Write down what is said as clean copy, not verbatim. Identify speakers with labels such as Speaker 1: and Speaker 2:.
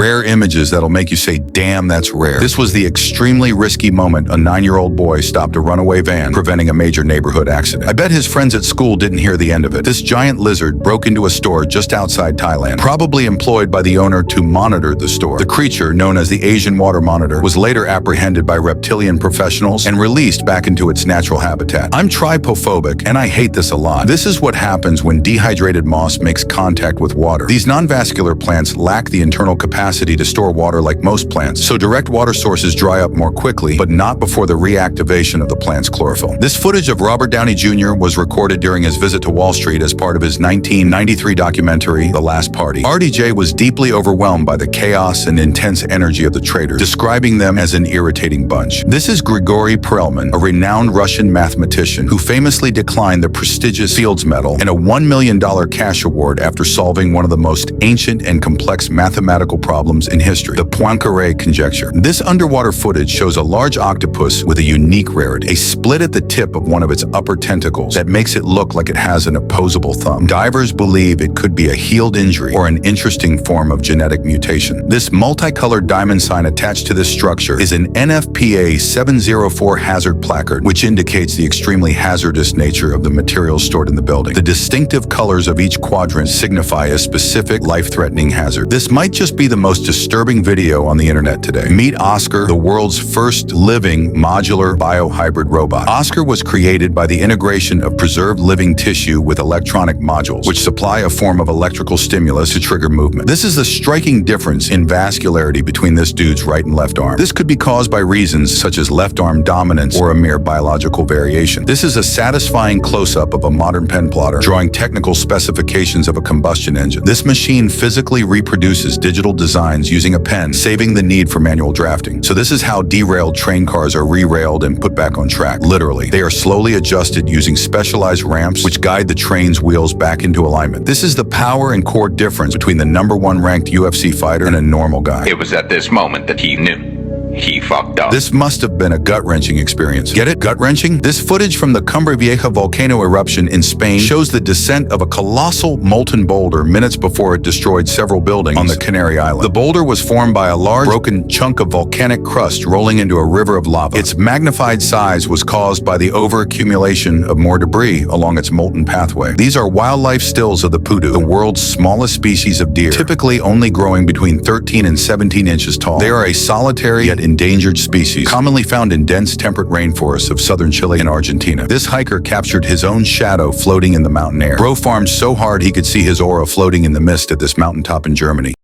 Speaker 1: Rare images that'll make you say, damn, that's rare. This was the extremely risky moment a 9-year-old boy stopped a runaway van, preventing a major neighborhood accident. I bet his friends at school didn't hear the end of it. This giant lizard broke into a store just outside Thailand, probably employed by the owner to monitor the store. The creature, known as the Asian water monitor, was later apprehended by reptilian professionals and released back into its natural habitat. I'm trypophobic, and I hate this a lot. This is what happens when dehydrated moss makes contact with water. These non-vascular plants lack the internal capacity to store water like most plants, so direct water sources dry up more quickly, but not before the reactivation of the plant's chlorophyll. This footage of Robert Downey Jr. was recorded during his visit to Wall Street as part of his 1993 documentary, The Last Party. RDJ was deeply overwhelmed by the chaos and intense energy of the traders, describing them as an irritating bunch. This is Grigory Perelman, a renowned Russian mathematician who famously declined the prestigious Fields Medal and a $1 million cash award after solving one of the most ancient and complex mathematical problems in history, the Poincare conjecture. This underwater footage shows a large octopus with a unique rarity, a split at the tip of one of its upper tentacles that makes it look like it has an opposable thumb. Divers believe it could be a healed injury or an interesting form of genetic mutation. This multicolored diamond sign attached to this structure is an NFPA 704 hazard placard, which indicates the extremely hazardous nature of the materials stored in the building. The distinctive colors of each quadrant signify a specific life-threatening hazard. This might just be the most disturbing video on the internet today. Meet Oscar, the world's first living modular biohybrid robot. Oscar was created by the integration of preserved living tissue with electronic modules, which supply a form of electrical stimulus to trigger movement. This is the striking difference in vascularity between this dude's right and left arm. This could be caused by reasons such as left arm dominance or a mere biological variation. This is a satisfying close-up of a modern pen plotter, drawing technical specifications of a combustion engine. This machine physically reproduces digital designs using a pen, saving the need for manual drafting. So this is how derailed train cars are re-railed and put back on track. Literally, they are slowly adjusted using specialized ramps which guide the train's wheels back into alignment. This is the power and core difference between the #1 ranked UFC fighter and a normal guy.
Speaker 2: It was at this moment that he knew. He fucked up.
Speaker 1: This must have been a gut-wrenching experience. Get it? Gut-wrenching? This footage from the Cumbre Vieja volcano eruption in Spain shows the descent of a colossal molten boulder minutes before it destroyed several buildings on the Canary Island. The boulder was formed by a large broken chunk of volcanic crust rolling into a river of lava. Its magnified size was caused by the overaccumulation of more debris along its molten pathway. These are wildlife stills of the pudu, the world's smallest species of deer, typically only growing between 13 and 17 inches tall. They are a solitary yet endangered species, commonly found in dense temperate rainforests of southern Chile and Argentina. This hiker captured his own shadow floating in the mountain air. Bro farmed so hard he could see his aura floating in the mist at this mountaintop in Germany.